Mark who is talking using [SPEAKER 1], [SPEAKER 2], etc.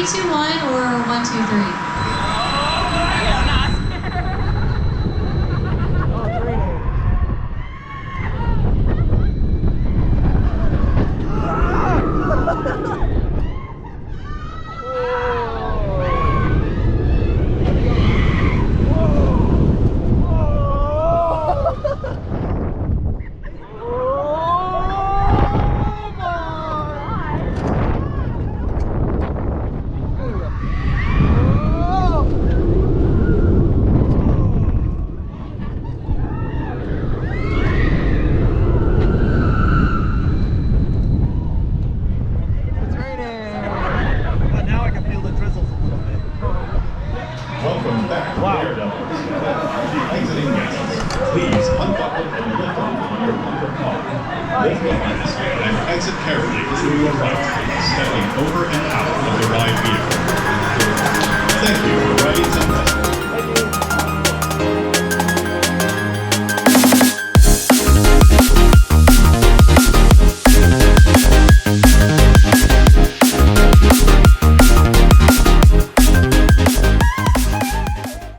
[SPEAKER 1] 3, 2, 1, or 1, 2, 3?
[SPEAKER 2] Welcome back, Daredevils. Exiting guests, please unbuckle and lift off your bumper car. Lift behind the stand and exit carefully to your right, stepping over and out of the ride vehicle. Thank you for riding Tempesto.